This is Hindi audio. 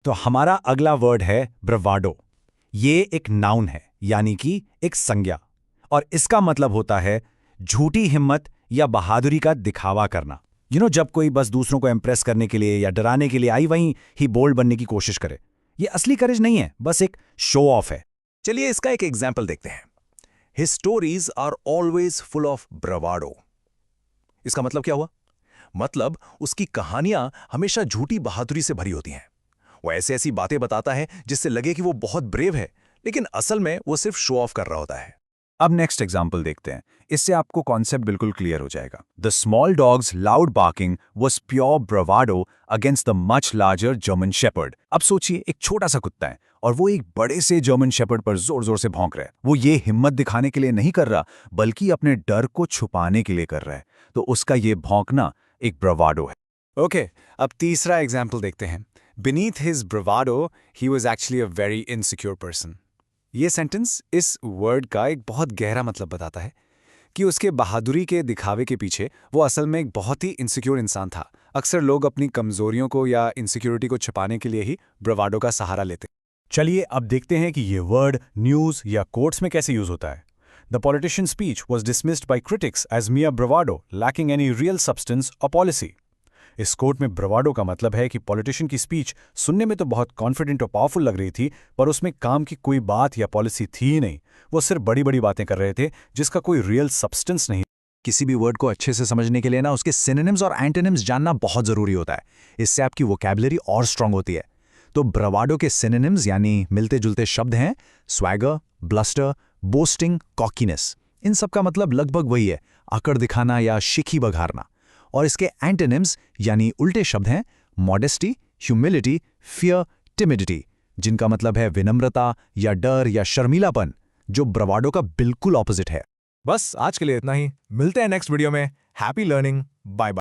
तो हमारा अगला वर्ड है ब्रवाडो। ये एक नाउन है, यानी कि एक संज्ञा, और इसका मतलब होता है झूठी हिम्मत या बहादुरी का दिखावा करना। जब कोई बस दूसरों को इंप्रेस करने के लिए या डराने के लिए आई वहीं ही बोल्ड बनने की कोशिश करे। ये असली करेज नहीं है, बस एक शो ऑफ है। चलिए इसका एक एग्जाम्पल देखते हैं। His stories are always full of bravado। इसका मतलब क्या हुआ? मतलब उसकी कहानियां हमेशा झूठी बहादुरी से भरी होती हैं। वो ऐसी ऐसी बातें बताता है जिससे लगे कि वो बहुत ब्रेव है, लेकिन असल में वो सिर्फ शो ऑफ कर रहा होता है। अब नेक्स्ट एग्जाम्पल देखते हैं। इससे आपको कॉन्सेप्ट बिल्कुल क्लियर हो जाएगा। The small dog's loud barking was pure bravado against the much larger German shepherd. अब सोचिए, एक छोटा सा कुत्ता है और वो एक बड़े से जर्मन शेपर्ड पर जोर जोर से भौंक रहा है। वो ये हिम्मत दिखाने के लिए नहीं कर रहा, बल्कि अपने डर को छुपाने के लिए कर रहा है। तो उसका ये भौंकना एक ब्रावाडो है। ओके, अब तीसरा एग्जाम्पल देखते हैं। Beneath his bravado, he was actually a very insecure person। ये सेंटेंस इस वर्ड का एक बहुत गहरा मतलब बताता है कि उसके बहादुरी के दिखावे के पीछे वो असल में एक बहुत ही इनसिक्योर इंसान था। अक्सर लोग अपनी कमजोरियों को या इनसिक्योरिटी को छिपाने के लिए ही ब्रावाडो का सहारा लेते हैं। चलिए अब देखते हैं कि ये वर्ड न्यूज़ या कोर्ट्स में कैसे यूज होता है। The politician speech was dismissed by critics as mere bravado lacking any real substance और पॉलिसी। इस कोर्ट में ब्रावाडो का मतलब है कि पॉलिटिशियन की स्पीच सुनने में तो बहुत कॉन्फिडेंट और पावरफुल लग रही थी, पर उसमें काम की कोई बात या पॉलिसी थी ही नहीं। वो सिर्फ बड़ी बड़ी बातें कर रहे थे जिसका कोई रियल सब्सटेंस नहीं। किसी भी वर्ड को अच्छे से समझने के लिए ना उसके सिनोनिम्स और एंटोनिम्स जानना बहुत जरूरी होता है। इससे आपकी वोकैबुलरी और स्ट्रांग होती है। तो ब्रावाडो के सिनोनिम्स यानी मिलते जुलते शब्द हैं स्वैगर, ब्लस्टर, बोस्टिंग, कॉकीनेस। इन सब का मतलब लगभग वही है, अकड़ दिखाना या शिखी बघारना। और इसके एंटोनिम्स यानी उल्टे शब्द हैं मॉडेस्टी, ह्यूमिलिटी, फियर, टिमिडिटी, जिनका मतलब है विनम्रता या डर या शर्मीलापन, जो ब्रावाडो का बिल्कुल ऑपोजिट है। बस आज के लिए इतना ही। मिलते हैं नेक्स्ट वीडियो में। Happy learning. Bye bye.